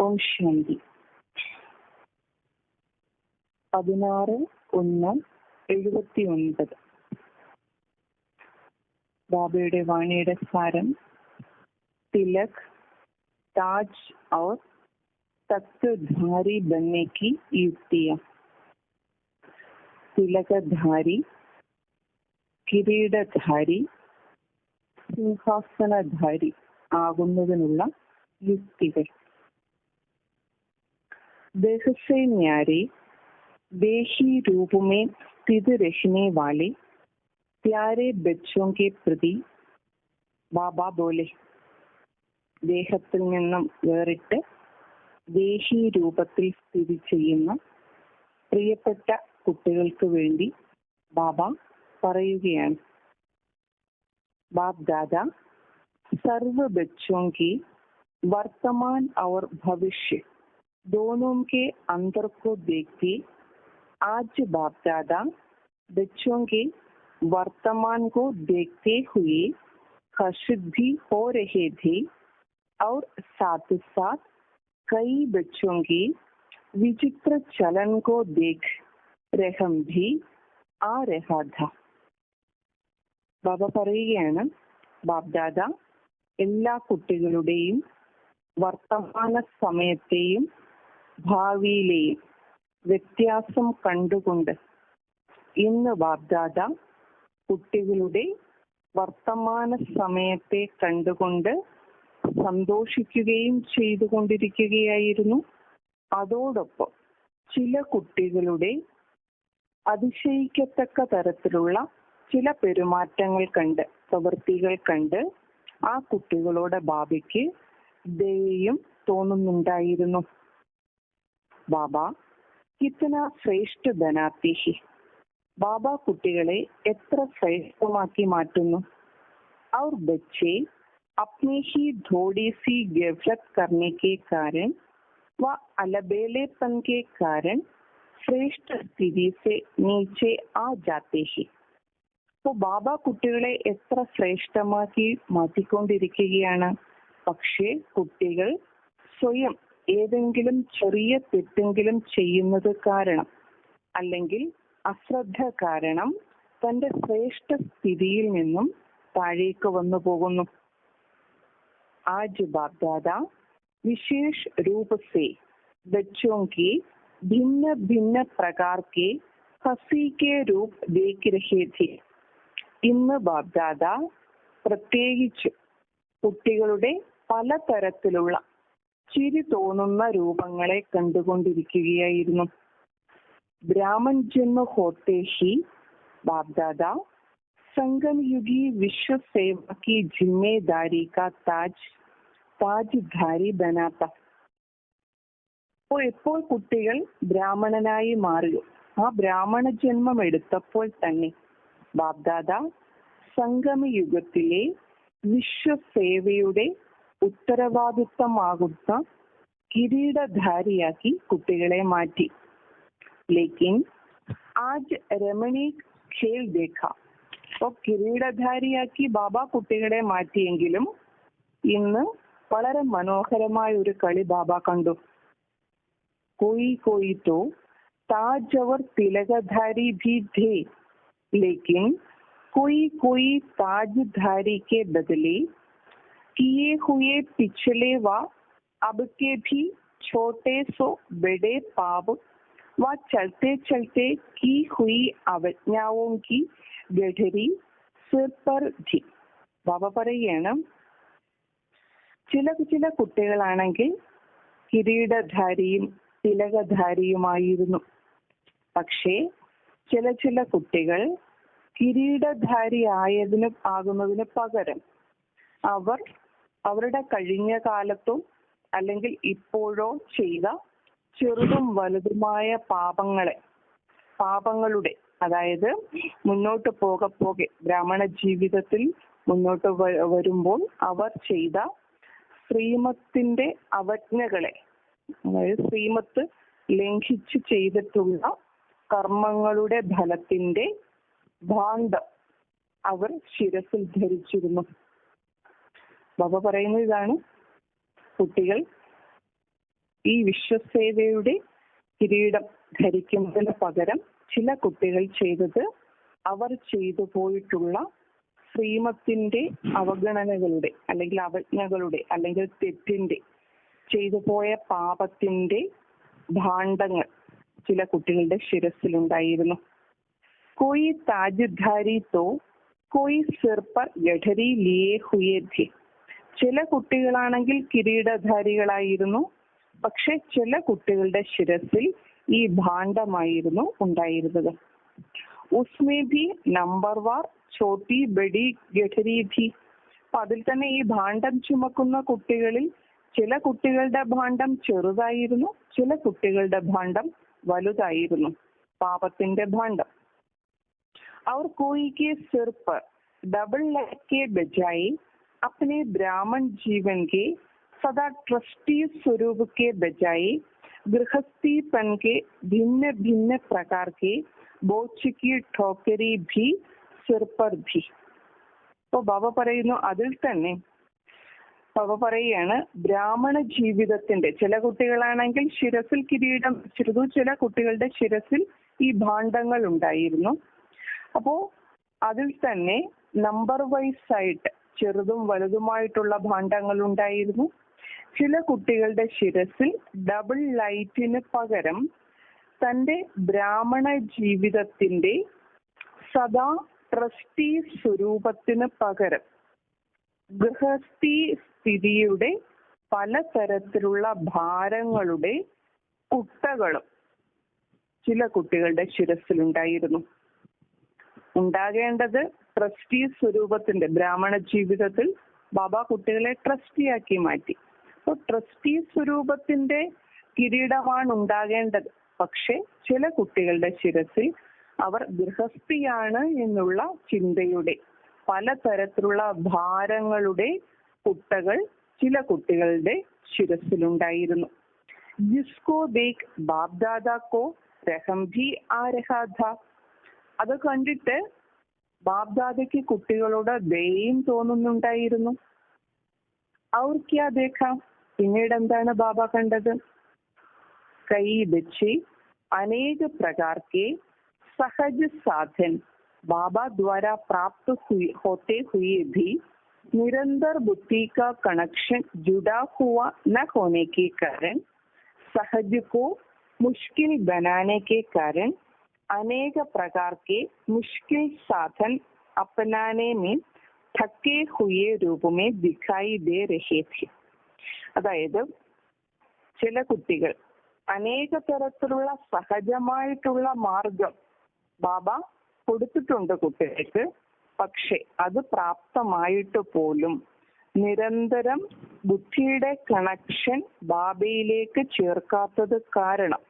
ഓം ശാന്തി. 16/1/79. ബാബയുടെ വാണിയുടെ സാരം. തിലക്, താജ് और तख्तधारी बनने की युक्तियां. തിലകധാരി, കിരീടധാരി, സിംഹാസനധാരി ആകുന്നതിനുള്ള യുക്തികൾ. देह से न्यारे देही रूप में स्थित रहने वाले प्यारे बच्चों के प्रति ബാബ പോലെ ദേഹത്തിൽ നിന്നും വേറിട്ട് ദേഹി രൂപത്തിൽ സ്ഥിതി ചെയ്യുന്ന പ്രിയപ്പെട്ട കുട്ടികൾക്ക് വേണ്ടി ബാബ പറയുകയാണ്. ബാപ് ദാദാ സർവ बच्चों की वर्तमान और भविष्य दोनों के अंतर को देखते आज बाप दादा बच्चों के वर्तमान को देखते हुए हर्षित भी हो रहे थे और साथ साथ कई बच्चों के विचित्र चलन को देख रहम भी आ रहा था. ബാബ പറയുകയാണ്, ബാപ് ദാദ എല്ലാ കുട്ടികളുടെയും വർത്തമാന സമയത്തെയും ഭാവിയിലെയും വ്യത്യാസം കണ്ടുകൊണ്ട് ഇന്ന് ബാപ് ദാദ കുട്ടികളുടെ വർത്തമാന സമയത്തെ കണ്ടുകൊണ്ട് സന്തോഷിക്കുകയും ചെയ്തുകൊണ്ടിരിക്കുകയായിരുന്നു. അതോടൊപ്പം ചില കുട്ടികളുടെ അതിശയിക്കത്തക്ക തരത്തിലുള്ള ചില പെരുമാറ്റങ്ങൾ കണ്ട്, പ്രവൃത്തികൾ കണ്ട് ആ കുട്ടികളോട് ബാബയ്ക്ക് ദയയും തോന്നുന്നുണ്ടായിരുന്നു. ബാബ കിത്തന ശ്രേഷ്ഠ ബനാത്തെ ഹി. ബാബ കുട്ടികളെ എത്ര ശ്രേഷ്ഠമാക്കി മാറ്റുന്നു. और बच्चे अपने ही थोड़ी सी गफलत करने के कारण व अलबेलेपन के कारण श्रेष्ठ स्थिति से नीचे आ जाते हैं. അപ്പോൾ ബാബ കുട്ടികളെ എത്ര ശ്രേഷ്ഠമാക്കി മാറ്റിക്കൊണ്ടിരിക്കുകയാണ്. പക്ഷേ കുട്ടികൾ സ്വയം ഏതെങ്കിലും ചെറിയ തെറ്റെങ്കിലും ചെയ്യുന്നത് കാരണം അല്ലെങ്കിൽ അശ്രദ്ധ കാരണം തന്റെ ശ്രേഷ്ഠ സ്ഥിതിയിൽ നിന്നും താഴേക്ക് വന്നു പോകുന്നു. आज बाप दादा विशेष रूप से बच्चों के भिन्न भिन्न प्रकार के हंसी के रूप देख रहे थे. ഇന്ന് ബാപ് ദാദ പ്രത്യേകിച്ച് കുട്ടികളുടെ പലതരത്തിലുള്ള ചിരി തോന്നുന്ന രൂപങ്ങളെ കണ്ടുകൊണ്ടിരിക്കുകയായിരുന്നു. ब्राह्मण जन्म होते ही बाप दादा संगम युगी विश्व सेवा की जिम्मेदारी का താജ്ധാരി ബനാത്ത. അപ്പോൾ എപ്പോൾ കുട്ടികൾ ബ്രാഹ്മണനായി മാറിയോ, ആ ബ്രാഹ്മണ ജന്മം എടുത്തപ്പോൾ തന്നെ ബാപ് ദാദ സംഗമയുഗത്തിലെ വിശ്വസേവയുടെ ഉത്തരവാദിത്തമാകുന്ന കിരീടധാരിയാക്കി കുട്ടികളെ മാറ്റി. ലേക്കിൻ ആജ് രമണീക് ഖേൽ ദേഖ. അപ്പോൾ കിരീടധാരിയാക്കി ബാബ കുട്ടികളെ മാറ്റിയെങ്കിലും ഇന്ന് വളരെ മനോഹരമായ ഒരു കളി ബാബ കണ്ടു. कोई कोई तो ताज और तिलकधारी भी थे, लेकिन कोई ताजधारी के बदले किए हुए पिछले व अब के भी छोटे सो बड़े पाप व चलते चलते की हुई अवज्ञाओं की गठरी सिर पर थी. ബാബ പറയുകയാണ്, ചില കുട്ടികളാണെങ്കിൽ കിരീടധാരിയും തിലകധാരിയുമായിരുന്നു. പക്ഷേ ചില കുട്ടികൾ കിരീടധാരി ആകുന്നതിന് പകരം അവർ അവരുടെ കഴിഞ്ഞ കാലത്തോ അല്ലെങ്കിൽ ഇപ്പോഴോ ചെയ്ത ചെറുതും വലുതുമായ പാപങ്ങളുടെ അതായത് മുന്നോട്ട് പോകെ ബ്രാഹ്മണ ജീവിതത്തിൽ മുന്നോട്ട് വരുമ്പോൾ അവർ ചെയ്ത ശ്രീമത്തിന്റെ അവജ്ഞകളെ, അതായത് ശ്രീമത്ത് ലംഘിച്ച് ചെയ്തിട്ടുള്ള കർമ്മങ്ങളുടെ ഫലത്തിന്റെ ഭാണ്ഡം അവർ ശിരസിൽ ധരിച്ചിരുന്നു. ബാബ പറയുന്നത് ഇതാണ്, കുട്ടികൾ ഈ വിശ്വസേവയുടെ കിരീടം ധരിക്കുന്നതിന് പകരം ചില കുട്ടികൾ ചെയ്തത് അവർ ചെയ്തു പോയിട്ടുള്ള ശ്രീമത്തിന്റെ അവഗണനകളുടെ അല്ലെങ്കിൽ അവജ്ഞകളുടെ അല്ലെങ്കിൽ തെറ്റിന്റെ ചെയ്തു പോയ പാപത്തിന്റെ ഭാണ്ഡങ്ങൾ ചില കുട്ടികളുടെ ശിരസിലുണ്ടായിരുന്നു. കോയി താജ്ധാരി തോ കോയി സിർ പർ ഗഠരി ലിയേ ഹുയേ ഥി. ചില കുട്ടികളാണെങ്കിൽ കിരീടധാരികളായിരുന്നു, പക്ഷെ ചില കുട്ടികളുടെ ശിരസിൽ ഈ ഭാണ്ഡമായിരുന്നു ഉണ്ടായിരുന്നത്. ഉസ്മേ ഭി നമ്പർവാർ ചോട്ടി ബഡി ഗഠരി ഥി. അപ്പൊ അതിൽ തന്നെ ഈ ഭാണ്ഡം ചുമക്കുന്ന കുട്ടികളിൽ ചില കുട്ടികളുടെ ഭാണ്ഡം ചെറുതായിരുന്നു, ചില കുട്ടികളുടെ ഭാണ്ഡം വലുതായിരുന്നു, പാപത്തിന്റെ ഭാണ്ഡം. और कोई के सिर पर डबल लाइट के बजाय अपने ब्राह्मण जीवन के सदा ट्रस्टी स्वरूप के बजाय गृहस्थीपन के भिन्न भिन्न प्रकार के बोझ की ठोकरी भी सिर पर भी. അപ്പോൾ ബാബ പറയുന്നു, അതിൽ തന്നെ ബാബ പറയാണ് ബ്രാഹ്മണ ജീവിതത്തിന്റെ ചില കുട്ടികളാണെങ്കിൽ ശിരസിൽ കിരീടം വെച്ചിരുന്നു, ചില കുട്ടികളുടെ ശിരസിൽ ഈ ഭാണ്ഡങ്ങൾ ഉണ്ടായിരുന്നു. അപ്പോ അതിൽ തന്നെ നമ്പർ വൈസ് ആയിട്ട് ചെറുതും വലുതുമായിട്ടുള്ള ഭാണ്ഡങ്ങൾ ഉണ്ടായിരുന്നു. ചില കുട്ടികളുടെ ശിരസിൽ ഡബിൾ ലൈറ്റിന് പകരം തന്റെ ബ്രാഹ്മണ ജീവിതത്തിന്റെ സദാ ട്രസ്റ്റി സ്വരൂപത്തിന് പകരം ഗൃഹസ്ഥി സ്ഥിതിയുടെ പലതരത്തിലുള്ള ഭാരങ്ങളുടെ കുട്ടകളും ചില കുട്ടികളുടെ ശിരസിലുണ്ടായിരുന്നു. ഉണ്ടാകേണ്ടത് ട്രസ്റ്റി സ്വരൂപത്തിന്റെ ബ്രാഹ്മണ ജീവിതത്തിൽ ബാബ കുട്ടികളെ ട്രസ്റ്റിയാക്കി മാറ്റി. അപ്പോൾ ട്രസ്റ്റി സ്വരൂപത്തിന്റെ കിരീടമാണ് ഉണ്ടാകേണ്ടത്. പക്ഷെ ചില കുട്ടികളുടെ ശിരസിൽ അവർ ഗൃഹസ്ഥിയാണ് എന്നുള്ള ചിന്തയുടെ പലതരത്തിലുള്ള ഭാരങ്ങളുടെ കുട്ടകൾ ചില കുട്ടികളുടെ ശിരസിലുണ്ടായിരുന്നു. ജിസ്കോ ദേഖ് ബാപ് ദാദാക്കോ രഹം ഭി ആ രഹാ ഥാ. അത് കണ്ടിട്ട് ബാപ്ദാദയ്ക്ക് കുട്ടികളോട് ദയയും തോന്നുന്നുണ്ടായിരുന്നു. ഔർ ക്യാ ദേഖാ. പിന്നീട് എന്താണ് ബാബ കണ്ടത്? കൈ ബച്ചെ അനേക പ്രകാർ കെ സഹജ സാധൻ बाबा द्वारा प्राप्त होते हुए भी निरंतर बुद्धि का कनेक्शन जुड़ा हुआ न होने के कारण सहज को मुश्किल बनाने के कारण अनेक प्रकार के मुश्किल साधन अपनाने में थके हुए रूप में दिखाई दे रहे थे. അതായത് ചില കുട്ടികൾ അനേക തരത്തിലുള്ള സഹജമായിട്ടുള്ള മാർഗം ബാബ കൊടുത്തിട്ടുണ്ട് കുട്ടികൾക്ക്. പക്ഷെ അത് പ്രാപ്തമായിട്ട് പോലും നിരന്തരം ബുദ്ധിയുടെ കണക്ഷൻ ബാബയിലേക്ക് ചേർക്കാത്തത് കാരണം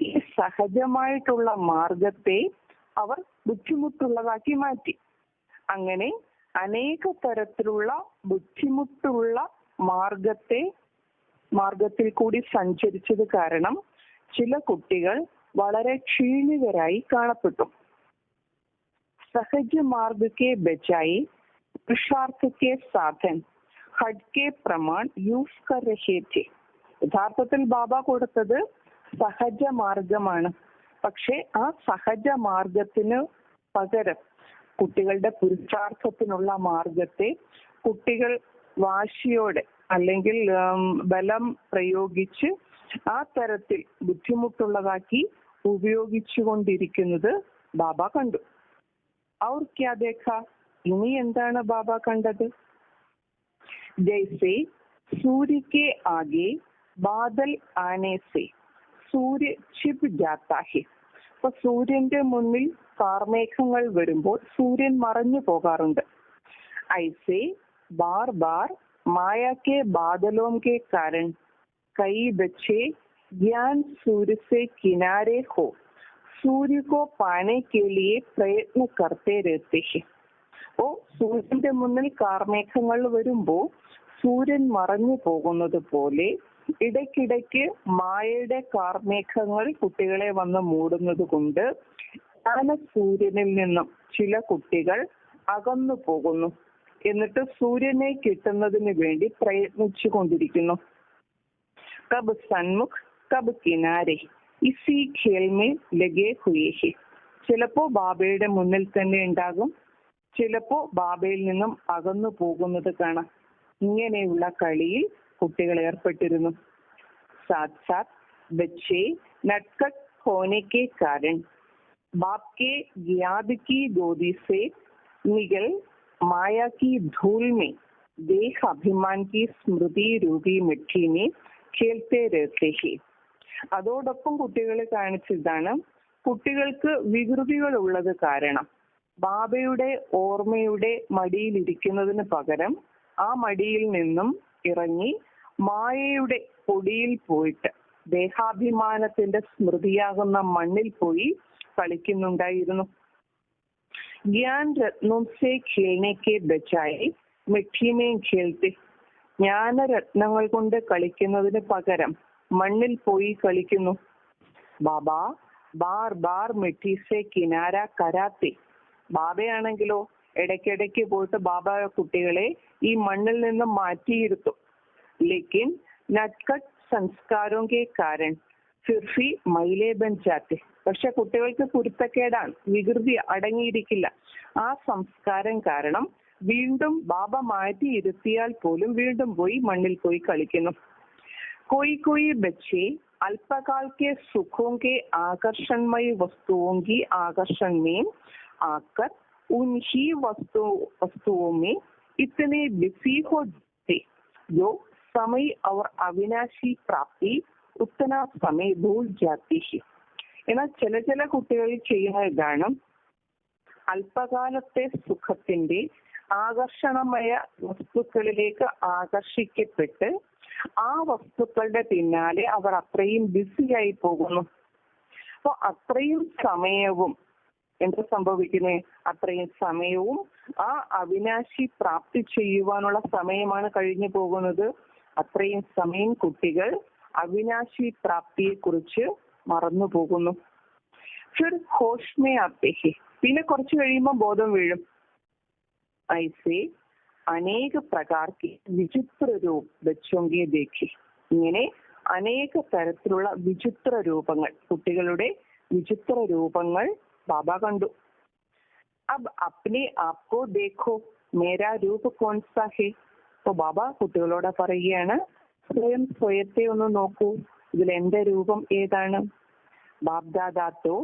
ഈ സഹജമായിട്ടുള്ള മാർഗത്തെ അവർ ബുദ്ധിമുട്ടുള്ളതാക്കി മാറ്റി. അങ്ങനെ അനേക തരത്തിലുള്ള ബുദ്ധിമുട്ടുള്ള മാർഗത്തിൽ കൂടി സഞ്ചരിച്ചത് കാരണം ചില കുട്ടികൾ വളരെ ക്ഷീണിതരായി കാണപ്പെട്ടു. सहज मार्ग के बजाय पुरुषार्थ के साधन हट के प्रमाण यूज कर रहे थे. യഥാർത്ഥത്തിൽ ബാബ കൊടുത്തത് സഹജ മാർഗമാണ്. പക്ഷെ ആ സഹജ മാർഗത്തിന് പകരം കുട്ടികളുടെ പുരുഷാർത്ഥത്തിനുള്ള മാർഗത്തെ കുട്ടികൾ വാശിയോടെ അല്ലെങ്കിൽ ബലം പ്രയോഗിച്ച് ആ തരത്തിൽ ബുദ്ധിമുട്ടുള്ളതാക്കി ഉപയോഗിച്ചുകൊണ്ടിരിക്കുന്നത് ബാബ കണ്ടു. और क्या देखा. ഇനി എന്താണ് ബാബ കണ്ടത്? ജൈസെ സൂര്യ के आगे बादल आने से सूर्य छिप जाता है. അപ്പൊ സൂര്യന്റെ മുന്നിൽ കാർമേഘങ്ങൾ വരുമ്പോൾ സൂര്യൻ മറഞ്ഞു പോകാറുണ്ട്. ऐसे बार बार माया के बादलों के कारण कई बच्चे ज्ञान सूर्य से किनारे हो सूर्य को पाने के लिए प्रयत्न करते रहते हैं. ഓ സൂര്യന്റെ മുന്നിൽ കാർമേഘങ്ങൾ വരുമ്പോൾ സൂര്യൻ മറഞ്ഞു പോകുന്നത് പോലെ ഇടയ്ക്കിടയ്ക്ക് മായയുടെ കാർമേഘങ്ങൾ കുട്ടികളെ വന്ന് മൂടുന്നത് കൊണ്ട് ജ്ഞാന സൂര്യനിൽ നിന്നും ചില കുട്ടികൾ അകന്നു പോകുന്നു. എന്നിട്ട് സൂര്യനെ കിട്ടുന്നതിന് വേണ്ടി പ്രയത്നിച്ചു കൊണ്ടിരിക്കുന്നു. कब सन्मुख कब किनारे इसी खेल में लगे हुए हैं. ചിലപ്പോ ബാബയുടെ മുന്നിൽ തന്നെ ഉണ്ടാകും, ചിലപ്പോ ബാബയിൽ നിന്നും അകന്നു പോകുന്നത് കാണാം. ഇങ്ങനെയുള്ള കളിയിൽ കുട്ടികൾ ഏർപ്പെട്ടിരുന്നു. साथ साथ बच्चे नटखट होने के कारण बाप के याद की गोदी से निकल माया की धूल में देह अभिमान की स्मृति रूपी मिट्टी में खेलते रहते हैं. അതോടൊപ്പം കുട്ടികളെ കാണിച്ചതാണ് കുട്ടികൾക്ക് വികൃതികൾ ഉള്ളത് കാരണം ബാബയുടെ ഓർമ്മയുടെ മടിയിൽ ഇരിക്കുന്നതിന് പകരം ആ മടിയിൽ നിന്നും ഇറങ്ങി മായയുടെ പൊടിയിൽ പോയിട്ട് ദേഹാഭിമാനത്തിന്റെ സ്മൃതിയാകുന്ന മണ്ണിൽ പോയി കളിക്കുന്നുണ്ടായിരുന്നു. ജ്ഞാൻ രത്നോം സേ ഖേൽനെ കെ ബജായ് മിഠി മേ ഖേൽത്തെ. ജ്ഞാനരത്നങ്ങൾ കൊണ്ട് കളിക്കുന്നതിന് പകരം മണ്ണിൽ പോയി കളിക്കുന്നു. ബാബ ബാർ ബാർ മിഠി സേ കിനാര കരാത്തെ. ബാബയാണെങ്കിലോ ഇടയ്ക്കിടയ്ക്ക് പോയിട്ട് ബാബ കുട്ടികളെ ഈ മണ്ണിൽ നിന്ന് മാറ്റിയിരുത്തും. ലേക്കിൻ നട്കട്ട് സംസ്കാരോं के कारण फिर भी മൈലേ ബൻ ജാത്തെ. പക്ഷെ കുട്ടികൾക്ക് കുരുത്തക്കേടാണ്, വികൃതി അടങ്ങിയിരിക്കില്ല. ആ സംസ്കാരം കാരണം വീണ്ടും ബാബ മാറ്റി ഇരുത്തിയാൽ പോലും വീണ്ടും പോയി മണ്ണിൽ പോയി കളിക്കുന്നു. कोई कोई बच्चे अल्पकाल के सुखों के आकर्षणमय वस्तुओं की आकर्षण में आकर उन्हीं वस्तुओं में इतने बिजी हो जाते जो समय और अविनाशी प्राप्ति उतना समय भूल जाती है. എന്നാൽ ചില കുട്ടികൾ ചെയ്യുന്ന കാരണം അല്പകാലത്തെ സുഖത്തിന്റെ ആകർഷണമയ വസ്തുക്കളിലേക്ക് ആകർഷിക്കപ്പെട്ട് ആ വസ്തുക്കളുടെ പിന്നാലെ അവർ അത്രയും ബിസിയായി പോകുന്നു. അപ്പൊ അത്രയും സമയവും എന്ത് സംഭവിക്കുന്നത്? അത്രയും സമയവും ആ അവിനാശി പ്രാപ്തി ചെയ്യുവാനുള്ള സമയമാണ് കഴിഞ്ഞു പോകുന്നത്. അത്രയും സമയം കുട്ടികൾ അവിനാശി പ്രാപ്തിയെ കുറിച്ച് മറന്നു പോകുന്നു. ഫിർ ഹോഷ് മേ ആത്തെ ഹെ. പിന്നെ കുറച്ചു കഴിയുമ്പോൾ ബോധം വീഴും. ഐസേ അനേക പ്രകാർക്കി വിചിത്ര രൂപ ബച്ചോങ്കെ ദേഖി. ഇങ്ങനെ അനേക തരത്തിലുള്ള വിചിത്ര രൂപങ്ങൾ, കുട്ടികളുടെ വിചിത്ര രൂപങ്ങൾ ബാബ കണ്ടു. അബ് അപ്നെ ആപ്കോ ദേഖോ മേരാ രൂപ് കോൺസാ ഹെ. അപ്പൊ ബാബ കുട്ടികളോട് പറയുകയാണ്, സ്വയത്തെ ഒന്ന് നോക്കൂ, ഇതിൽ എന്റെ രൂപം ഏതാണ്? ബാപ്ദാദാത്തോ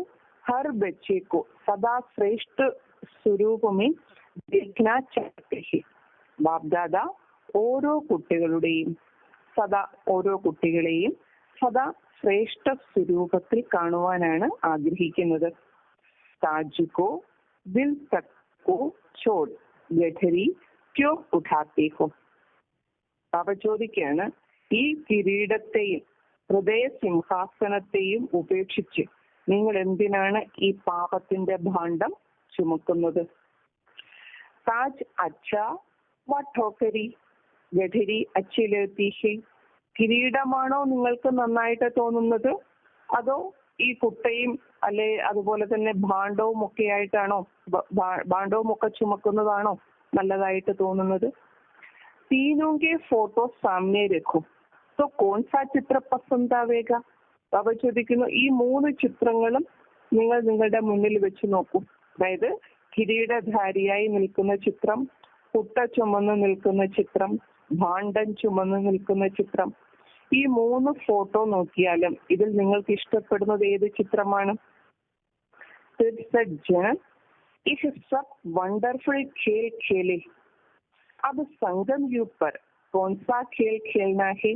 ഹർ ബച്ചേക്കോ സദാ ശ്രേഷ്ഠ സ്വരൂപമേ ദേഖ്നാ ചാഹത്തെ ഹെ. ബാപ്ദാദ ഓരോ കുട്ടികളെയും സദാ ശ്രേഷ്ഠ സ്വരൂപത്തിൽ കാണുവാനാണ് ആഗ്രഹിക്കുന്നത്. താജുക്കോ ദിൽ തക്കോ ചോട് ഗഠരി ക്യോ ഉഠാത്തെ ഹോ. ബാബ ചോദിക്കാണ്, ഈ കിരീടത്തെയും ഹൃദയ സിംഹാസനത്തെയും ഉപേക്ഷിച്ച് നിങ്ങൾ എന്തിനാണ് ഈ പാപത്തിന്റെ ഭാണ്ഡം ചുമക്കുന്നത്? താജ് അച്ഛാ വട്ടോക്കരി ഗഠരി അച്ഛി ലഗത്തി ഹെ. കിരീടമാണോ നിങ്ങൾക്ക് നന്നായിട്ട് തോന്നുന്നത്, അതോ ഈ കുട്ടയും അല്ലെ അതുപോലെ തന്നെ ഭാണ്ഡവും ഒക്കെ ആയിട്ടാണോ, ഭാണ്ഡവും ഒക്കെ ചുമക്കുന്നതാണോ നല്ലതായിട്ട് തോന്നുന്നത്? तीनों के फोटो सामने रखो तो कौन सा चित्र पसंद आवेगा? ബാബ ചോദിക്കുന്നു, ഈ 3 ചിത്രങ്ങളും നിങ്ങൾ നിങ്ങളുടെ മുന്നിൽ വെച്ച് നോക്കൂ. അതായത് കിരീടധാരിയായി നിൽക്കുന്ന ചിത്രം, കുട്ട ചുമന്ന് നിൽക്കുന്ന ചിത്രം, ഭാണ്ഡം ചുമന്ന് നിൽക്കുന്ന ചിത്രം. ഈ 3 ഫോട്ടോ നോക്കിയാലും ഇതിൽ നിങ്ങൾക്ക് ഇഷ്ടപ്പെടുന്നത് ഏത് ചിത്രമാണ്? इस सब वंडरफुल खेल खेले, अब संगम युग पर कौन सा खेल खेलना है?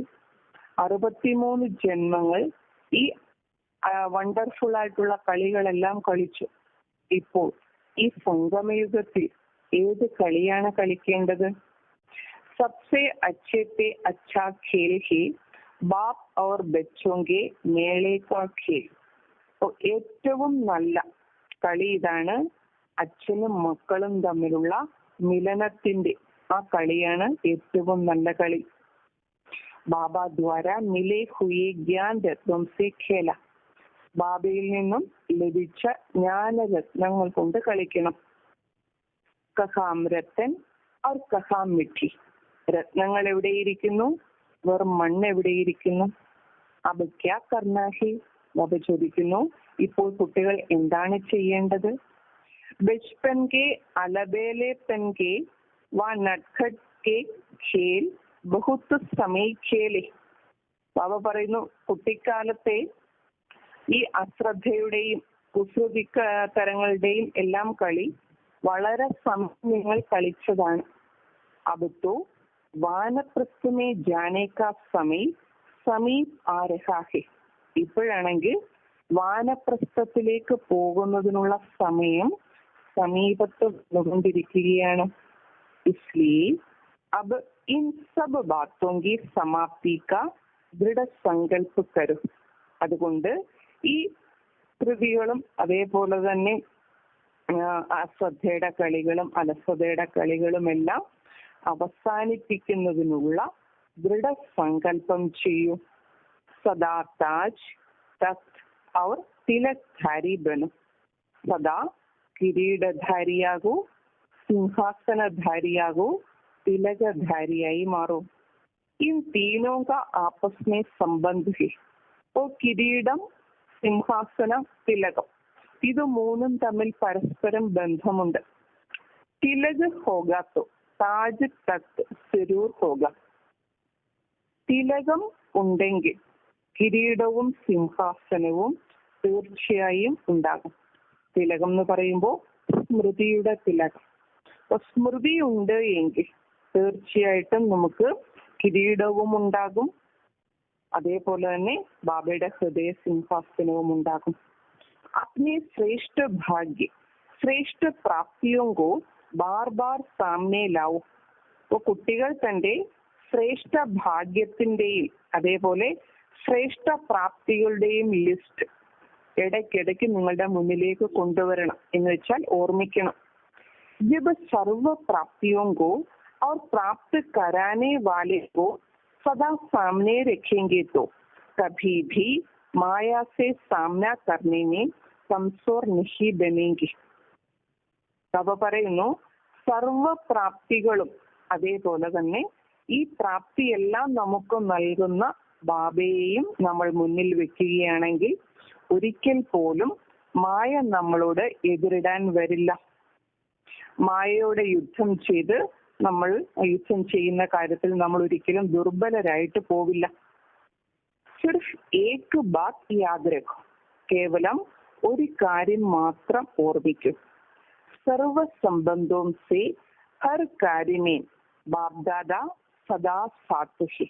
63 ജന്മങ്ങൾ ഈ വണ്ടർഫുൾ ആയിട്ടുള്ള കളികളെല്ലാം കളിച്ചു. ഇപ്പോൾ ഈ സംഗമയുഗത്തിൽ ഏത് കളിയാണ് കളിക്കേണ്ടത്? सबसे अच्छे पे अच्छा खेल है बाप और बच्चों के मेले का खेल. ഏറ്റവും നല്ല കളി ഇതാണ്, അച്ഛനും മക്കളും തമ്മിലുള്ള മിലനത്തിന്റെ ആ കളിയാണ് ഏറ്റവും നല്ല കളി. ബാബ ദ്വാര മിലേ ഹുയേ ജ്ഞാൻ രത്നം സേ ഖേല. ബാബയിൽ നിന്നും ലഭിച്ച ജ്ഞാനരത്നങ്ങൾ കൊണ്ട് കളിക്കണം. കഹാം രത്തൻ और കഹാം മിഠി. രത്നങ്ങൾ എവിടെയിരിക്കുന്നു, വെറും മണ്ണ് എവിടെയിരിക്കുന്നു? അബ് ക്യാ കർനാ ഹൈ? ബാബ ചോദിക്കുന്നു, ഇപ്പോൾ കുട്ടികൾ എന്താണ് ചെയ്യേണ്ടത്? ബച്പൻ കെ അലബേലെപ്പൻ കെ വ നട്ഖട്ട് കെ ഖേൽ ബഹുത് സമയ ഖേലെ. ബാബ പറയുന്നു, കുട്ടിക്കാലത്തെ ഈ അശ്രദ്ധയുടെയും കുസൃതി തരങ്ങളുടെയും എല്ലാം കളി വളരെ സമയം നിങ്ങൾ കളിച്ചതാണ്. അബ് വാനപ്രസ്ഥമേ ജാനേക്ക സമീപ് ആ രഹാ ഹെ. ഇപ്പോഴാണെങ്കിൽ വാനപ്രസ്ഥത്തിലേക്ക് പോകുന്നതിനുള്ള സമയം സമീപത്ത് വന്നുകൊണ്ടിരിക്കുകയാണ്. ഇസ്ലിയെ അബ് ഇൻ സബ് ബാത്തോं की समाप्ति का ദൃഢസങ്കല്പ കരു. അതുകൊണ്ട് ഈ കൃതികളും അതേപോലെ തന്നെ അശ്രദ്ധയുടെ കളികളും അലസതയുടെ കളികളും എല്ലാം അവസാനിപ്പിക്കുന്നതിനുള്ള ദൃഢസങ്കല്പം ചെയ്യൂ. സദാ താജ് തഖ്ത് ഔർ തിലക്ധാരി ബനോ. സദാ കിരീടധാരിയാകൂ, സിംഹാസനധാരിയാകൂ, തിലകധാരിയായി മാറൂ. ഇൻ തീനോ കാ ആപസ് മേ സംബന്ധ് ഹൈ. അപ്പോൾ കിരീടം, സിംഹാസനം, തിലകം, ഇത് മൂന്നും തമ്മിൽ പരസ്പരം ബന്ധമുണ്ട്. തിലക് ഹോഗാ തോ താജ് തഖ്ത് സരൂർ ഹോഗ. തിലകം ഉണ്ടെങ്കിൽ കിരീടവും സിംഹാസനവും തീർച്ചയായും ഉണ്ടാകും. തിലകം എന്ന് പറയുമ്പോൾ സ്മൃതിയുടെ തിലകം. അപ്പൊ സ്മൃതി ഉണ്ട് എങ്കിൽ തീർച്ചയായിട്ടും നമുക്ക് കിരീടവും ഉണ്ടാകും, അതേപോലെ തന്നെ ബാബയുടെ ഹൃദയ സിംഹാസനവും ഉണ്ടാകും. अपने श्रेष्ठ भाग्य श्रेष्ठ प्राप्तियों को बार बार सामने लाओ. അപ്പോൾ കുട്ടികൾ തന്റെ ശ്രേഷ്ഠ ഭാഗ്യത്തിന്റെയും അതേപോലെ ശ്രേഷ്ഠ പ്രാപ്തികളുടെയും ലിസ്റ്റ് ഇടയ്ക്കിടയ്ക്ക് നിങ്ങളുടെ മുന്നിലേക്ക് കൊണ്ടുവരണം. എന്ന് വെച്ചാൽ ഓർമ്മിക്കണം. जब सर्व प्राप्तियों को और प्राप्त कराने वाले को सदा सामने रखेंगे तो कभी भी माया से सामना करने में കംസോർ നിഹി ബനേങ്കി. ബാബ പറയുന്നു, സർവപ്രാപ്തികളും അതേപോലെ തന്നെ ഈ പ്രാപ്തിയെല്ലാം നമുക്ക് നൽകുന്ന ബാബയെയും നമ്മൾ മുന്നിൽ വെക്കുകയാണെങ്കിൽ ഒരിക്കൽ പോലും മായ നമ്മളോട് എതിരിടാൻ വരില്ല. മായയോട് യുദ്ധം ചെയ്യുന്ന കാര്യത്തിൽ നമ്മൾ ഒരിക്കലും ദുർബലരായിട്ട് പോവില്ല. സിർഫ് ഏക് ബാത് യാദ് രഖോ. കേവലം ഒരു കാര്യം മാത്രം ഓർമ്മിക്കൂ. സർവ സംബന്ധോം സേ ഹർ കാര്യമേ ബാപ്ദാദാ സദാ സാത്ത് ഹി.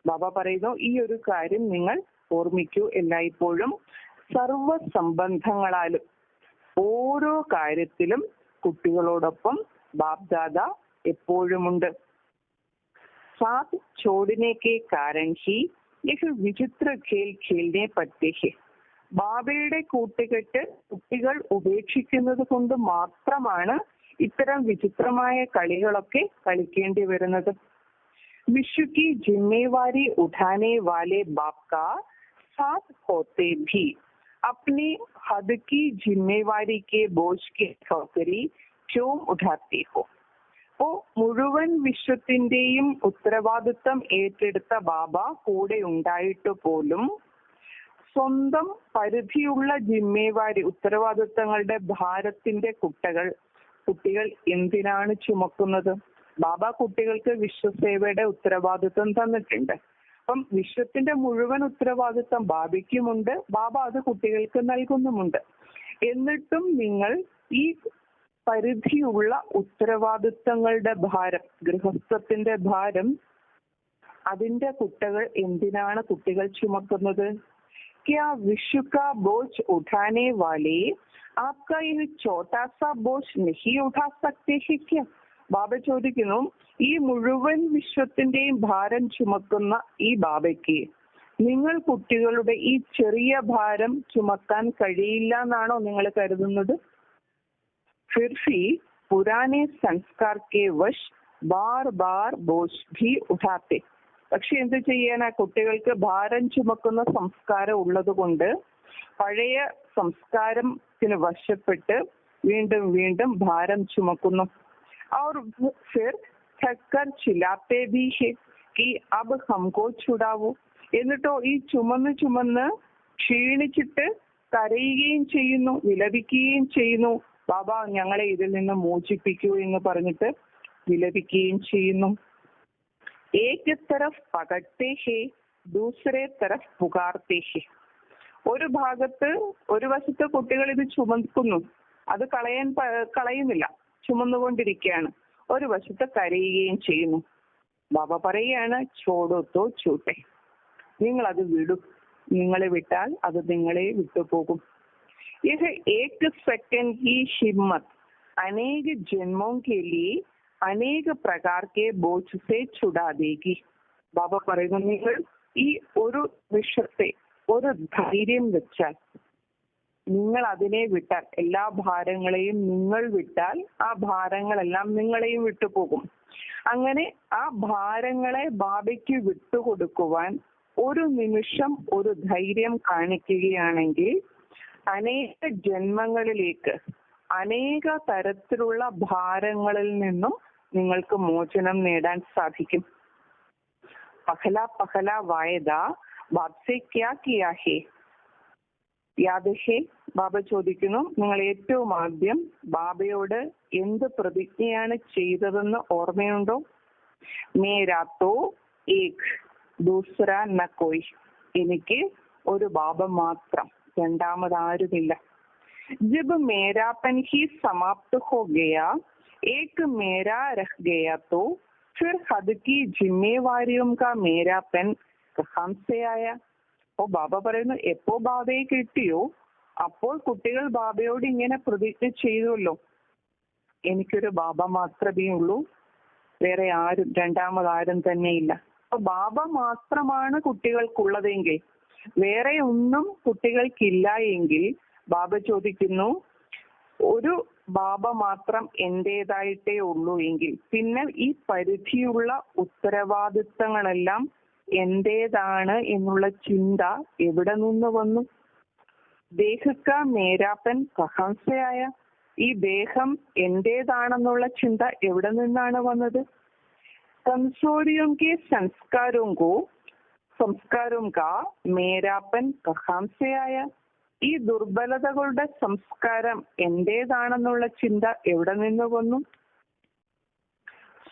ബാബ പറയുന്നു, ഈ ഒരു കാര്യം നിങ്ങൾ ഓർമ്മിക്കൂ. എല്ലായ്പ്പോഴും സർവ സംബന്ധങ്ങളാലും ഓരോ കാര്യത്തിലും കുട്ടികളോടൊപ്പം ബാപ്ദാദ എപ്പോഴുമുണ്ട്. സാത്ത് ചോടിനെ കെ കാരൺ ഹി യഹ് വിചിത്ര ഖേൽ ഖേൽനെ പറ്റേ ഹെ. ബാബയുടെ കൂട്ടുകെട്ട് കുട്ടികൾ ഉപേക്ഷിക്കുന്നത് കൊണ്ട് മാത്രമാണ് ഇത്തരം വിചിത്രമായ കളികളൊക്കെ കളിക്കേണ്ടി വരുന്നത്. വിശ്വ की जिम्मेवारी उठाने वाले बाप का साथ होते भी अपनी हद की जिम्मेवारी के बोझ की ठोकरी क्यों उठाते हो. അപ്പോ മുഴുവൻ വിശ്വത്തിന്റെയും ഉത്തരവാദിത്വം ഏറ്റെടുത്ത ബാബ കൂടെ ഉണ്ടായിട്ട് പോലും സ്വന്തം പരിധിയുള്ള ജിമ്മേവാരി ഉത്തരവാദിത്തങ്ങളുടെ ഭാരത്തിന്റെ കുട്ടികൾ എന്തിനാണ് ചുമക്കുന്നത്? ബാബ കുട്ടികൾക്ക് വിശ്വസേവയുടെ ഉത്തരവാദിത്വം തന്നിട്ടുണ്ട്. അപ്പം വിശ്വത്തിന്റെ മുഴുവൻ ഉത്തരവാദിത്വം ബാബയ്ക്കുമുണ്ട്, ബാബ അത് കുട്ടികൾക്ക് നൽകുന്നുമുണ്ട്. എന്നിട്ടും നിങ്ങൾ ഈ പരിധിയുള്ള ഉത്തരവാദിത്തങ്ങളുടെ ഭാരം, ഗൃഹസ്ഥത്തിന്റെ ഭാരം, അതിന്റെ എന്തിനാണ് കുട്ടികൾ ചുമക്കുന്നത്? क्या विश्व का बोझ उठाने वाले आपका यह छोटा सा बोझ नहीं उठा सकते हैं क्या? ബാബ ചോദിക്കുന്നു, ഈ മുഴുവൻ വിശ്വത്തിന്റെയും ഭാരം ചുമക്കുന്ന ഈ ബാബയ്ക്ക് നിങ്ങൾ കുട്ടികളുടെ ഈ ചെറിയ ഭാരം ചുമക്കാൻ കഴിയില്ല എന്നാണോ നിങ്ങൾ കരുതുന്നത്? फिर भी पुराने संस्कार के वश बार बार बोझ भी उठाते. പക്ഷെ എന്ത് ചെയ്യാനാ, കുട്ടികൾക്ക് ഭാരം ചുമക്കുന്ന സംസ്കാരം ഉള്ളത് കൊണ്ട് പഴയ സംസ്കാരത്തിന് വശപ്പെട്ട് വീണ്ടും വീണ്ടും ഭാരം ചുമക്കുന്നു. और फिर थककर चिल्लाते भी है कि अब हमको छुड़ाओ. എന്നിട്ടോ ഈ ചുമന്ന് ചുമന്ന് ക്ഷീണിച്ചിട്ട് കരയുകയും ചെയ്യുന്നു, വിലപിക്കുകയും ചെയ്യുന്നു. ബാബ ഞങ്ങളെ ഇതിൽ നിന്ന് മോചിപ്പിക്കൂ എന്ന് പറഞ്ഞിട്ട് വിലപിക്കുകയും ചെയ്യുന്നു. ഏക് തരഫ് പകട്ടെ ഹേ, ദൂസരേ തരഫ് പുകാർത്തെ ഹേ. ഒരു വശത്ത് കുട്ടികൾ ഇത് ചുമക്കുന്നു, അത് കളയുന്നില്ല, ചുമന്നുകൊണ്ടിരിക്കുകയാണ്. ഒരു വശത്ത് കരയുകയും ചെയ്യുന്നു. ബാബ പറയുകയാണ്, ചോടോ തോ ചൂട്ടെ, നിങ്ങൾ അത് വിടൂ, നിങ്ങളെ വിട്ടാൽ അത് നിങ്ങളെ വിട്ടുപോകും. यह एक सेकंड की हिम्मत अनेक जन्मों के लिए अनेक प्रकार के बोझ से छुड़ा देगी. ബാബ പറയുന്നു, നിങ്ങൾ ഈ ഒരു നിമിഷത്തെ ഒരു ധൈര്യം വെച്ചാൽ, നിങ്ങൾ അതിനെ വിട്ടാൽ, എല്ലാ ഭാരങ്ങളെയും നിങ്ങൾ വിട്ടാൽ ആ ഭാരങ്ങളെല്ലാം നിങ്ങളെയും വിട്ടുപോകും. അങ്ങനെ ആ ഭാരങ്ങളെ ബാബയ്ക്ക് വിട്ടുകൊടുക്കുവാൻ ഒരു നിമിഷം ഒരു ധൈര്യം കാണിക്കുകയാണെങ്കിൽ അനേക ജന്മങ്ങളിലേക്ക് അനേക തരത്തിലുള്ള ഭാരങ്ങളിൽ നിന്നും നിങ്ങൾക്ക് മോചനം നേടാൻ സാധിക്കും. പഹല പഹല വായദ ബാബ്സെ ക്യാ കിയാ ഹേ, യാദ് ഹേ? ബാബ ചോദിക്കുന്നു, നിങ്ങൾ ഏറ്റവും ആദ്യം ബാബയോട് എന്ത് പ്രതിജ്ഞയാണ് ചെയ്തതെന്ന് ഓർമ്മയുണ്ടോ? മേരാ തോ ഏക്, ദൂസര ന കോയ്. എനിക്ക് ഒരു ബാബ മാത്രം, രണ്ടാമതാരുമില്ല. ജബ് മേരാപ്പൻ ഹി സമാപ്ത് ഹോ ഗയാ, ഏക് മേരാ രഹ് ഗയാ തോ ഫിർ ഹദ് കി ജിമ്മേവാരിയും കാ മേരാപ്പൻ കഹാം സേ ആയാ. അപ്പോ ബാബ പറയുന്നു, എപ്പോ ബാബയെ കിട്ടിയോ അപ്പോൾ കുട്ടികൾ ബാബയോട് ഇങ്ങനെ പ്രതിജ്ഞ ചെയ്തുവല്ലോ, എനിക്കൊരു ബാബ മാത്രമേ ഉള്ളൂ, വേറെ ആരും, രണ്ടാമതാരും തന്നെയില്ല. അപ്പൊ ബാബ മാത്രമാണ് കുട്ടികൾക്കുള്ളതെങ്കിൽ, വേറെ ഒന്നും കുട്ടികൾക്കില്ല എങ്കിൽ ബാബ ചോദിക്കുന്നു, ഒരു ബാബ മാത്രം എന്റേതായിട്ടേ ഉള്ളൂ എങ്കിൽ പിന്നെ ഈ പരിധിയുള്ള ഉത്തരവാദിത്തങ്ങളെല്ലാം എന്റേതാണ് എന്നുള്ള ചിന്ത എവിടെ നിന്ന് വന്നു? ദേഹക്ക മേരാപ്പൻ കഹാംസയായ, ഈ ദേഹം എന്റേതാണെന്നുള്ള ചിന്ത എവിടെ നിന്നാണ് വന്നത്? കംസോരിയും കെ സംസ്കാരം കാ മേരാപ്പൻ കഹാംസയായ, ഈ ദുർബലതകളുടെ സംസ്കാരം എന്റേതാണെന്നുള്ള ചിന്ത എവിടെ നിന്ന് വന്നു?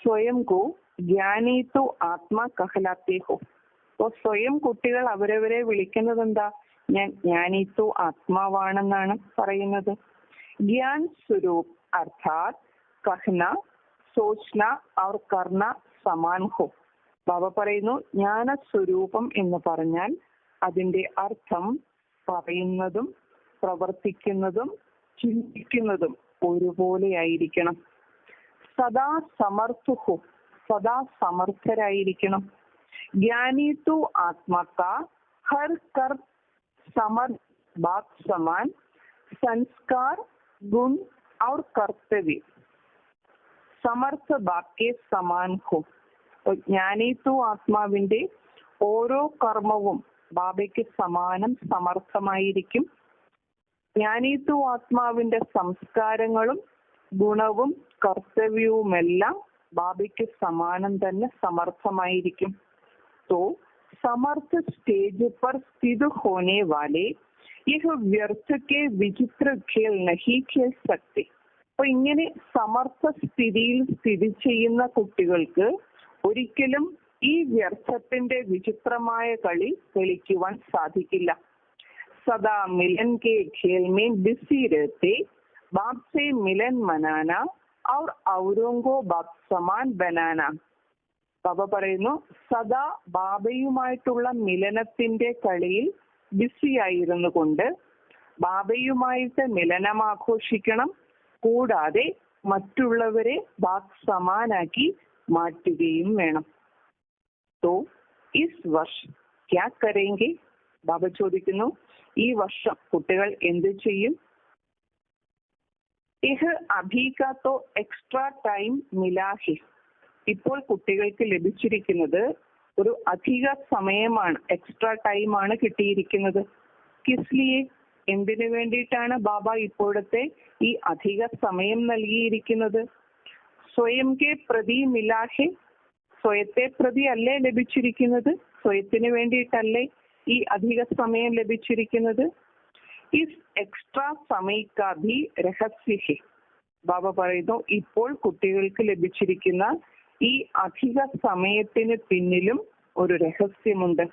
സ്വയം കോ ജ്ഞാനി തോ ആത്മാ കഹലാത്തെ ഹോ. അപ്പൊ സ്വയം കുട്ടികൾ അവരവരെ വിളിക്കുന്നത് എന്താ? ഞാൻ ജ്ഞാനി തോ ആത്മാവാണെന്നാണ് പറയുന്നത്. ജ്ഞാൻ സ്വരൂപ് അർത്ഥാത് കഹ്ന സോച്ന ഔർ കർണ സമാൻ ഹോ. ബാബ പറയുന്നു, ജ്ഞാനസ്വരൂപം എന്ന് പറഞ്ഞാൽ അതിന്റെ അർത്ഥം പറയുന്നതും പ്രവർത്തിക്കുന്നതും ചിന്തിക്കുന്നതും ഒരുപോലെയായിരിക്കണം. സദാ സമർത്ഥുഹു, സദാ സമർത്ഥരായിരിക്കണം. ജ്ഞാനി തു ആത്മക ഹർ കർ സമർथ Baat Zaman Sanskar ഗുൺ our Kartavya Samarth back Zaman ഹോ. ജ്ഞാനീത്വ ആത്മാവിന്റെ ഓരോ കർമ്മവും ബാബയ്ക്ക് സമാനം സമർത്ഥമായിരിക്കും. ജ്ഞാനീത്വ ആത്മാവിന്റെ സംസ്കാരങ്ങളും ഗുണവും കർത്തവ്യവുമെല്ലാം ബാബയ്ക്ക് സമാനം തന്നെ സമർത്ഥമായിരിക്കും. तो समर्थ स्टेज पर स्थित होने वाले यह व्यर्थ के विचित्र खेल नहीं खेल सकते. അപ്പൊ ഇങ്ങനെ സമർത്ഥ സ്ഥിതിയിൽ സ്ഥിതി ചെയ്യുന്ന കുട്ടികൾക്ക് ഒരിക്കലും ഈ വ്യർത്ഥത്തിന്റെ വിചിത്രമായ കളി കളിക്കുവാൻ സാധിക്കില്ല. സദാ മിലൻ കെ ഖേൽ മേ ബിസി രഹത്തെ, ബാപ് സേ മിലൻ മനാന ഔർ ഔരോങ്കോ ബാപ് സമാൻ ബനാന. ബാബ പറയുന്നു, സദാ ബാബയുമായിട്ടുള്ള മിലനത്തിന്റെ കളിയിൽ ബിസി ആയിരുന്നു കൊണ്ട് ബാബയുമായിട്ട് മിലനം ആഘോഷിക്കണം, കൂടാതെ മറ്റുള്ളവരെ ബാബ് സമാനാക്കി മാറ്റുകയും വേണം. तो इस वर्ष क्या करेंगे? ബാബ ചോദിക്കുന്നു, ഈ വർഷം കുട്ടികൾ എന്ത് ചെയ്യും? ഇഹ് അഭി കാ തോ എക്സ്ട്രാ ടൈം മിലാ ഹി. ഇപ്പോൾ കുട്ടികൾക്ക് ലഭിച്ചിരിക്കുന്നത് ഒരു അധിക സമയമാണ്, എക്സ്ട്രാ ടൈമാണ് കിട്ടിയിരിക്കുന്നത്. കിസ്ലിയെ, എന്തിനു വേണ്ടിയിട്ടാണ് ബാബ ഇപ്പോഴത്തെ ഈ അധിക സമയം നൽകിയിരിക്കുന്നത്? സ്വയം കെ പ്രതി മിലാഹെ, സ്വയത്തെ പ്രതി അല്ലേ ലഭിച്ചിരിക്കുന്നത്? സ്വയത്തിന് വേണ്ടിയിട്ടല്ലേ ഈ അധിക സമയം ലഭിച്ചിരിക്കുന്നത്? ഇസ് എക്സ്ട്രാ സമയക്കാഭി രഹസ്യ. ബാബ പറയുന്നു, ഇപ്പോൾ കുട്ടികൾക്ക് ലഭിച്ചിരിക്കുന്ന ഈ അധിക സമയത്തിന് പിന്നിലും ഒരു രഹസ്യമുണ്ട്.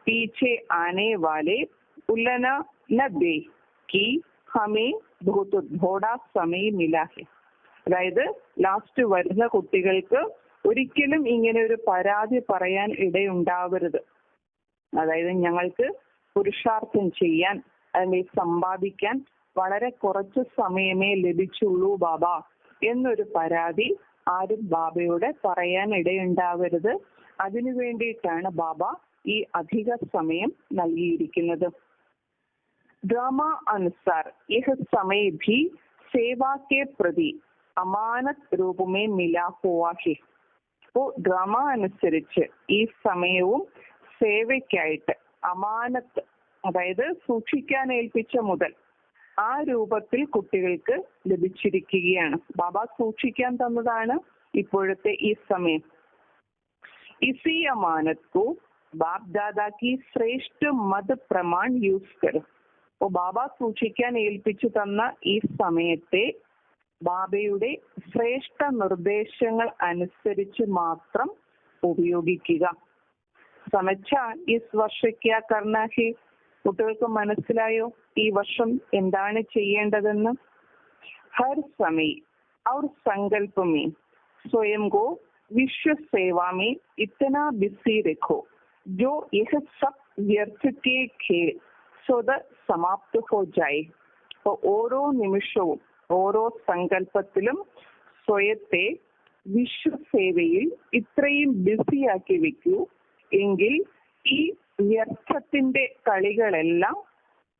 പീछे आने वाले उलना न दे कि हमें बहुत थोड़ा समय मिला है. അതായത് ലാസ്റ്റ് വരുന്ന കുട്ടികൾക്ക് ഒരിക്കലും ഇങ്ങനെ ഒരു പരാതി പറയാൻ ഇടയുണ്ടാവരുത്. അതായത് ഞങ്ങൾക്ക് പുരുഷാർത്ഥം ചെയ്യാൻ അല്ലെങ്കിൽ സമ്പാദിക്കാൻ വളരെ കുറച്ച് സമയമേ ലഭിച്ചുള്ളൂ ബാബ എന്നൊരു പരാതി ആരും ബാബയോട് പറയാൻ ഇടയുണ്ടാവരുത്. അതിനു വേണ്ടിയിട്ടാണ് ബാബ ഈ അധിക സമയം നൽകിയിരിക്കുന്നത്. ഡ്രാമ അനുസാർ യഹ് സമയ ഭി സേവാ കെ പ്രതി അമാനത്ത് രൂപമേ മിലാ ഹുവാ ഹെ. അപ്പോൾ ഡ്രാമ അനുസരിച്ച് ഈ സമയവും സേവയ്ക്കായിട്ട് അമാനത്ത്, അതായത് സൂക്ഷിക്കാൻ ഏൽപ്പിച്ച മുതൽ, ആ രൂപത്തിൽ കുട്ടികൾക്ക് ലഭിച്ചിരിക്കുകയാണ്. ബാബ സൂക്ഷിക്കാൻ തന്നതാണ് ഇപ്പോഴത്തെ ഈ സമയം. ഇസി അമാനത്ത് കോ ബാപ് ദാദാ കി ശ്രേഷ്ഠ മത് പ്രമാൺ യൂസ് കരും. അപ്പോൾ ബാബ സൂക്ഷിക്കാൻ ഏൽപ്പിച്ചു തന്ന ഈ സമയത്തെ ബാബയുടെ ശ്രേഷ്ഠ നിർദ്ദേശങ്ങൾ അനുസരിച്ച് മാത്രം ഉപയോഗിക്കുക. സമച്ച ഇസ് വർഷ ക്യാ കർനാ ഹെ. കുട്ടികൾക്ക് മനസ്സിലായോ ഈ വർഷം എന്താണ് ചെയ്യേണ്ടതെന്ന്? ഹർ സമയ ഔർ സംകൽപ മേ സ്വയം കോ വിശ്വ സേവാ മേ ഇത്തനാ ബിസി രഖോ जो यह सब व्यर्थ के खेल സ്വതः സമാപ്ത ഹോ ജായേ. അപ്പോൾ ഓരോ നിമിഷവും ഓരോ സങ്കല്പത്തിലും സ്വയത്തെ വിശ്വസേവയിൽ ഇത്രയും ബിസിയാക്കി വെക്കൂ, എങ്കിൽ ഈ വ്യർത്ഥത്തിന്റെ കളികളെല്ലാം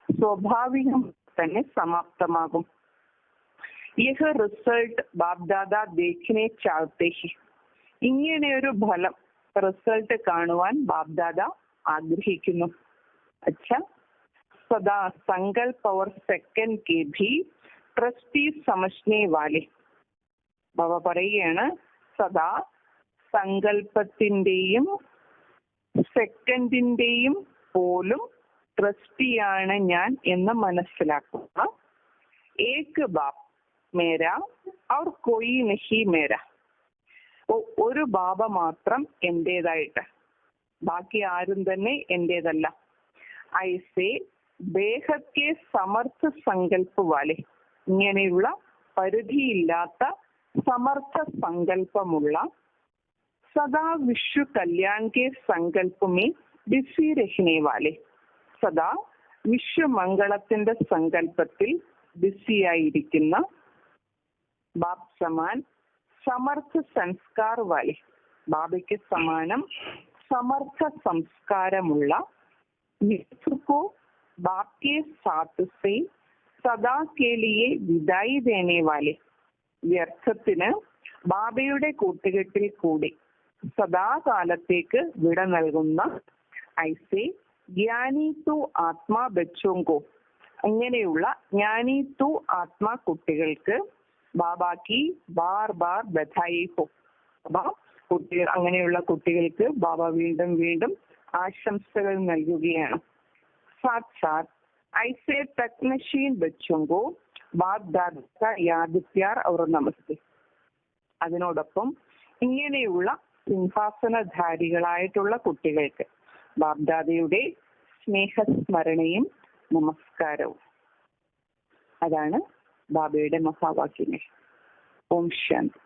സ്വാഭാവികം തന്നെ സമാപ്തമാകും. യഹ് റിസൾട്ട് ബാപ്ദാദ ദേഖ്നെ ചാഹത്തെ ഹി. ഇങ്ങനെയൊരു ഫലം, റിസൾട്ട് കാണുവാൻ ബാപ്ദാദ ആഗ്രഹിക്കുന്നു. അച്ഛാ, സദാ സങ്കൽപ് और സെക്കൻഡ് के भी ट्रस्टी समझने वाले. ബാബ പറയുകയാണ്, സദാ സങ്കല്പത്തിന്റെയും സെക്കൻഡിന്റെയും പോലും ട്രസ്റ്റിയാണ് ഞാൻ എന്ന് മനസ്സിലാക്കുക. ഏക് ബാപ് മേരാ ഔർ കോയി നഹി മേരാ. ഒരു ബാബ മാത്രം എന്റേതായിട്ട്, ബാക്കി ആരും തന്നെ എന്റേതല്ല. ഐസേ ബേഹദ് കെ സമർത്ഥ സങ്കല്പ വാലെ. ഇങ്ങനെയുള്ള പരിധിയില്ലാത്ത സമർത്ഥ സങ്കല്പമുള്ള, സദാ വിശ്വ കല്യാൺ കെ സങ്കല്പമേ ബിസി രഹ്നെ വാലെ. സദാ വിശ്വമംഗളത്തിന്റെ സങ്കല്പത്തിൽ ബിസിയായിരിക്കുന്ന, ബാപ് സമാൻ സമർത്ഥ സംസ്കാർ വാലെ. ബാബയ്ക്ക് സമാനം സമർത്ഥ സംസ്കാരമുള്ള, വിശ്വക്കോ ബാപ് കെ സാത്ത് സേ സദാ കെ ലിയെ വിദായി ദേനെ വാലെ. വ്യർത്ഥത്തിന് ബാബയുടെ കൂട്ടുകെട്ടിൽ കൂടി സദാകാലത്തേക്ക് വിട നൽകുന്ന, ഐസേ ജ്ഞാനി തു ആത്മാ ബച്ചോങ്കോ. അങ്ങനെയുള്ള ജ്ഞാനി തു ആത്മാ കുട്ടികൾക്ക് ബാബാക്കി ബാർ ബാർ ബധായി ഹോ. കുട്ടികൾ, അങ്ങനെയുള്ള കുട്ടികൾക്ക് ബാബ വീണ്ടും വീണ്ടും ആശംസകൾ നൽകുകയാണ്. സാത്ത് സാത്ത് ഐസേ തക്നശീൽ ബച്ചോങ്കോ ബാപ് ദാദാ യാദ് പ്യാർ ഔർ നമസ്തേ. അതിനോടൊപ്പം ഇങ്ങനെയുള്ള സിംഹാസനധാരികളായിട്ടുള്ള കുട്ടികൾക്ക് ബാബ്ദാദയുടെ സ്നേഹസ്മരണയും നമസ്കാരവും. അതാണ് ബാബയുടെ മഹാവാക്യങ്ങൾ. ഓം ശാന്തി.